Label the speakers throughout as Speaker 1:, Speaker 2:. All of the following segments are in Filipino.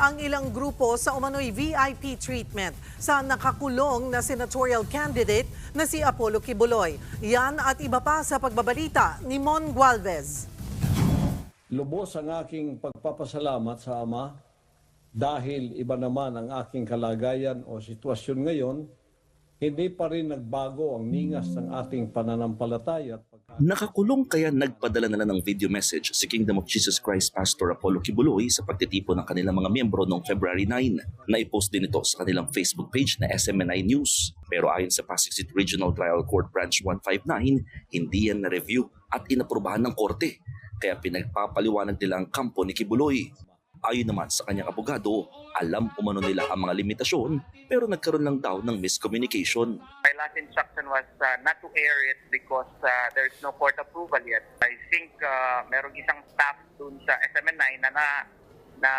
Speaker 1: ang ilang grupo sa umano'y VIP treatment sa nakakulong na senatorial candidate na si Apollo Kibuloy. Yan at iba pa sa pagbabalita ni Mon Gualvez.
Speaker 2: Lubos ang aking pagpapasalamat sa Ama dahil iba naman ang aking kalagayan o sitwasyon ngayon, hindi pa rin nagbago ang ningas ng ating pananampalataya.
Speaker 3: Nakakulong kaya nagpadala na ng video message si Kingdom of Jesus Christ Pastor Apollo Kibuloy sa pagtitipon ng kanilang mga miyembro noong February 9. Naipost din ito sa kanilang Facebook page na SMNI News. Pero ayon sa Pasig City Regional Trial Court Branch 159, hindi yan na-review at inaprubahan ng korte. Kaya pinagpapaliwanag nila ang kampo ni Kibuloy. Ayon naman sa kanyang abogado, alam umano nila ang mga limitasyon pero nagkaroon lang daw ng miscommunication.
Speaker 4: My last instruction was not to air it because there's no court approval yet. I think merong isang staff dun sa SMNI na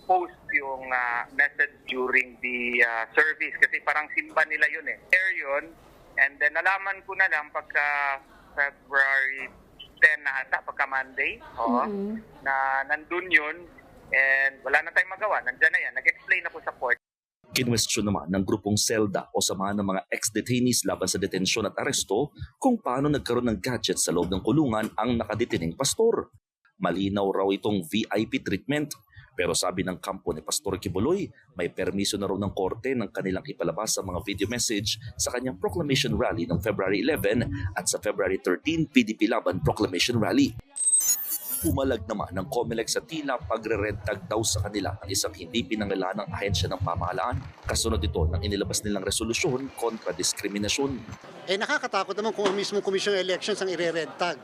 Speaker 4: post yung message during the service kasi parang simba nila yun eh. Air yun and then nalaman ko na lang pagka February 10 na ata, pagka Monday, na nandun yun. And wala na tayong magawa. Nandiyan na yan. Nag-explain ako sa court.
Speaker 3: Kinwestiyon naman ng grupong SELDA o samahan ng mga ex-detainees laban sa detensyon at aresto kung paano nagkaroon ng gadget sa loob ng kulungan ang nakadetining pastor. Malinaw raw itong VIP treatment. Pero sabi ng kampo ni Pastor Kibuloy, may permiso na raw ng korte ng kanilang ipalabas ang mga video message sa kanyang proclamation rally ng February 11 at sa February 13 PDP Laban Proclamation Rally. Pumalag naman ng COMELEC sa tila pagre-red-tag daw sa kanila ng isang hindi pinangalanang ahensya ng pamahalaan. Kasunod ito ng inilabas nilang resolusyon kontra diskriminasyon.
Speaker 5: Nakakatakot naman kung ang mismong Commission on Elections ang ire-red tag.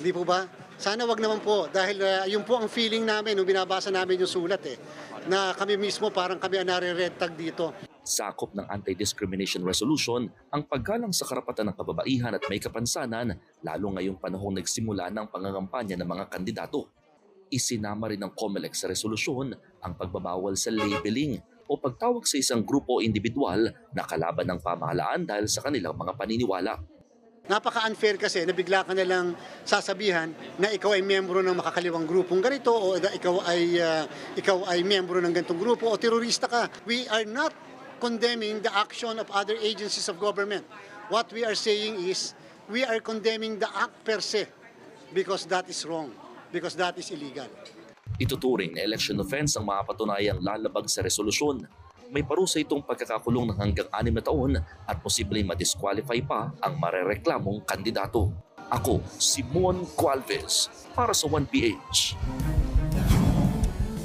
Speaker 5: Hindi po ba? Sana wag naman po dahil yun po ang feeling namin nung binabasa namin yung sulat na kami mismo parang kami ang nare-red tag dito.
Speaker 3: Sakop ng Anti-Discrimination Resolution ang paggalang sa karapatan ng kababaihan at may kapansanan lalo ngayong panahong nagsimula ng pangangampanya ng mga kandidato. Isinama rin ng COMELEC sa resolusyon ang pagbabawal sa labeling o pagtawag sa isang grupo o individual na kalaban ng pamahalaan dahil sa kanilang mga paniniwala.
Speaker 5: Napaka-unfair kasi na bigla ka nalang sasabihan na ikaw ay miyembro ng makakaliwang grupong ganito o ikaw ay miyembro ng ganitong grupo o terorista ka. We are not condemning the action of other agencies of government. What we are saying is we are condemning the act per se because that is wrong, because that is illegal.
Speaker 3: Ituturing na election offense ang mapatunayang lalabag sa resolusyon. May parusa itong pagkakakulong ng hanggang 6 na taon at posibleng madisqualify pa ang marereklamong kandidato. Ako, si Mon Gualvez, para sa 1PH.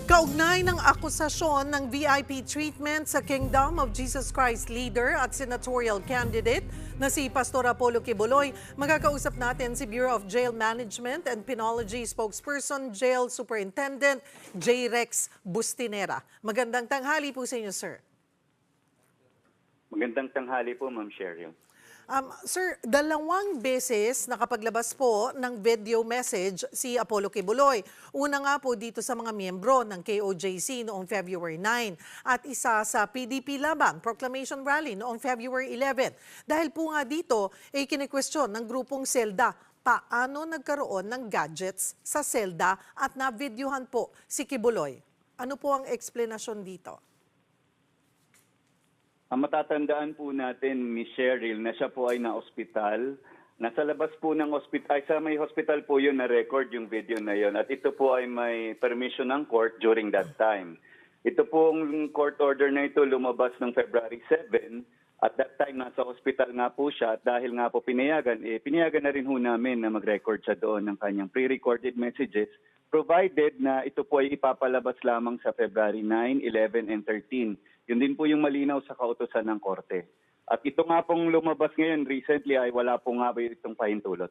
Speaker 1: Kaugnay ng akusasyon ng VIP treatment sa Kingdom of Jesus Christ leader at senatorial candidate na si Pastor Apollo Kibuloy, magkakausap natin si Bureau of Jail Management and Penology spokesperson, Jail Superintendent J. Rex Bustinera. Magandang tanghali po sa inyo, sir.
Speaker 6: Magandang tanghali po, Ma'am Cheryl.
Speaker 1: Sir, 2 beses nakapaglabas po ng video message si Apollo Kibuloy. Una nga po dito sa mga miyembro ng KOJC noong February 9 at isa sa PDP Laban Proclamation Rally noong February 11. Dahil po nga dito ay kinikwestiyon ng grupong SELDA paano nagkaroon ng gadgets sa SELDA at na-videohan po si Kibuloy. Ano po ang explanation dito?
Speaker 6: Ang matatandaan po natin, Ms. Cheryl, na siya po ay na-ospital. Nasa labas po ng ospital, sa may hospital po yun na-record yung video na yun. At ito po ay may permission ng court during that time. Ito pong court order na ito lumabas ng February 7. At that time, nasa hospital nga po siya. At dahil nga po pinayagan, pinayagan na rin ho namin na mag-record siya doon ng kanyang pre-recorded messages, provided na ito po ay ipapalabas lamang sa February 9, 11, and 13. Yun din po yung malinaw sa kautusan ng korte. At ito nga pong lumabas ngayon recently ay wala po nga ba itong pahintulot.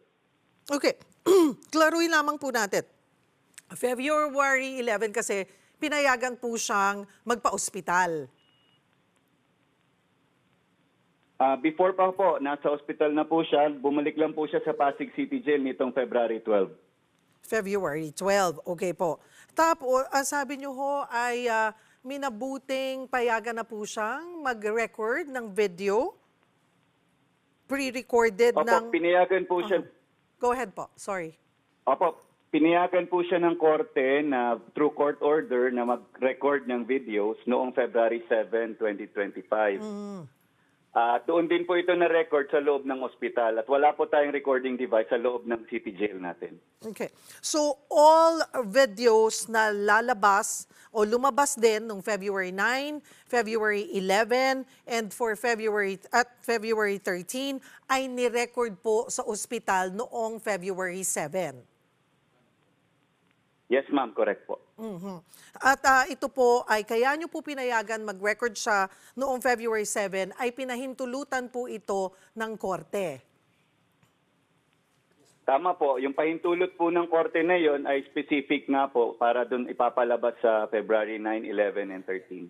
Speaker 1: Okay, klaruhin lamang po natin. February 11 kasi pinayagan po siyang magpa-ospital.
Speaker 6: Before pa po, nasa ospital na po siya. Bumalik lang po siya sa Pasig City Jail nitong February 12.
Speaker 1: February 12, okay po. Tapos, sabi niyo ho ay minabuting payagan na po siyang mag-record ng video, pre-recorded
Speaker 6: Opo,
Speaker 1: ng...
Speaker 6: pinayagan po siya.
Speaker 1: Go ahead po, sorry.
Speaker 6: Opo, Pinayagan po siya ng korte na through court order na mag-record ng videos noong February 7, 2025. Doon din po ito na-record sa loob ng ospital at wala po tayong recording device sa loob ng city jail natin.
Speaker 1: Okay. So, all videos na lalabas o lumabas din noong February 9, February 11, and for February 13 ay ni-record po sa ospital noong February 7.
Speaker 6: Yes, ma'am. Correct po.
Speaker 1: At ito po ay kaya nyo po pinayagan mag-record siya noong February 7 ay pinahintulutan po ito ng korte.
Speaker 6: Tama po. Yung pahintulot po ng korte na yon ay specific nga po para doon ipapalabas sa February 9, 11, and 13.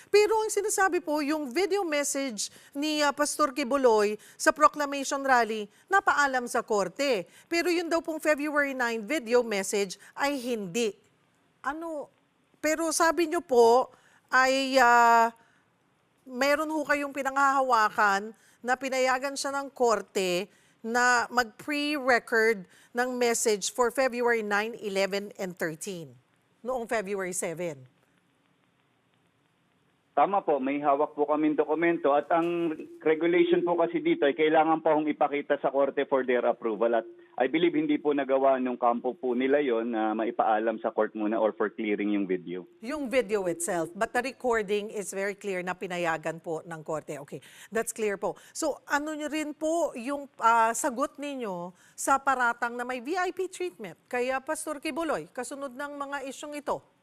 Speaker 1: Pero ang sinasabi po, yung video message ni Pastor Kibuloy sa proclamation rally, napaalam sa korte. Pero yun daw pong February 9 video message ay hindi. Pero sabi nyo po ay meron ho kayong pinanghahawakan na pinayagan siya ng korte na mag-pre-record ng message for February 9, 11, and 13 noong February 7.
Speaker 6: Tama po, may hawak po kaming dokumento at ang regulation po kasi dito ay kailangan pa hong ipakita sa korte for their approval at I believe hindi po nagawa nung kampo po nila yon na maipaalam sa court muna or for clearing yung video.
Speaker 1: Yung video itself, but the recording is very clear na pinayagan po ng korte. Okay, that's clear po. So ano nyo rin po yung sagot ninyo sa paratang na may VIP treatment? Kaya Pastor Kibuloy, kasunod ng mga isyong ito.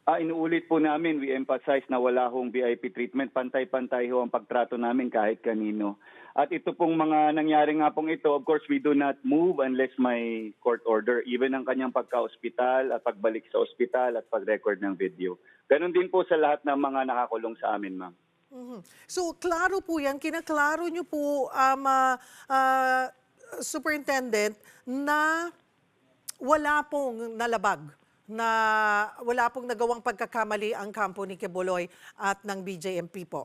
Speaker 6: Inuulit po namin, we emphasize na wala hong VIP treatment. Pantay-pantay ho ang pagtrato namin kahit kanino. At ito pong mga nangyari nga pong ito, of course, we do not move unless may court order. Even ang kanyang pagka-ospital at pagbalik sa ospital at pag-record ng video. Ganon din po sa lahat ng mga nakakulong sa amin, ma'am.
Speaker 1: So, klaro po yan. Kinaklaro nyo po, Superintendent, na wala pong nalabag, na wala pong nagawang pagkakamali ang kampo ni Kibuloy at ng BJMP po?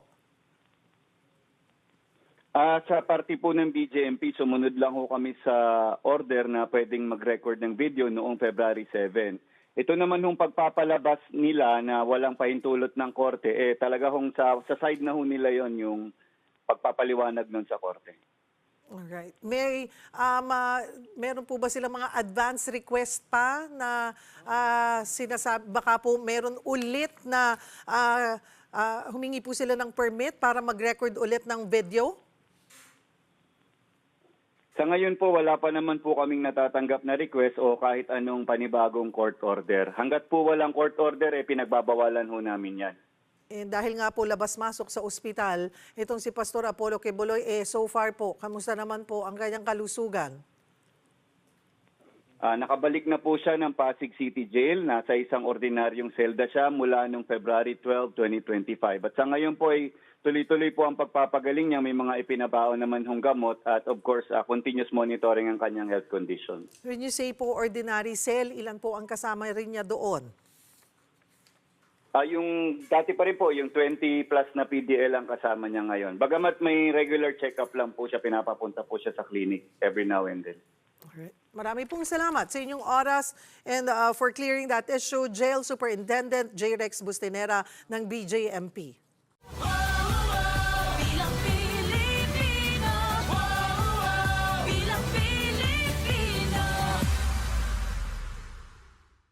Speaker 6: Sa party po ng BJMP, sumunod lang ho kami sa order na pwedeng mag-record ng video noong February 7. Ito naman hong pagpapalabas nila na walang pahintulot ng korte, talaga hong sa side na ho nila yon yung pagpapaliwanag nun sa korte.
Speaker 1: Alright. Meron po ba silang mga advance request pa na sinasabi, baka po meron ulit na humingi po sila ng permit para mag-record ulit ng video?
Speaker 6: Sa ngayon po, wala pa naman po kaming natatanggap na request o kahit anong panibagong court order. Hanggat po walang court order, pinagbabawalan ho namin yan.
Speaker 1: Dahil nga po labas-masok sa ospital, itong si Pastor Apollo Kibuloy, so far po, kamusta naman po ang kanyang kalusugan?
Speaker 6: Nakabalik na po siya ng Pasig City Jail. Nasa isang ordinaryong selda siya mula noong February 12, 2025. At sa ngayon po ay tuloy-tuloy po ang pagpapagaling niya. May mga ipinabaon naman hong gamot at of course, continuous monitoring ang kanyang health condition.
Speaker 1: When you say po ordinary cell, ilan po ang kasama rin niya doon?
Speaker 6: Yung dati pa rin po, yung 20 plus na PDL ang kasama niya ngayon. Bagamat may regular check-up lang po siya, pinapapunta po siya sa clinic every now and then.
Speaker 1: Alright. Marami pong salamat sa inyong oras and for clearing that issue, Jail Superintendent J. Rex Bustinera ng BJMP.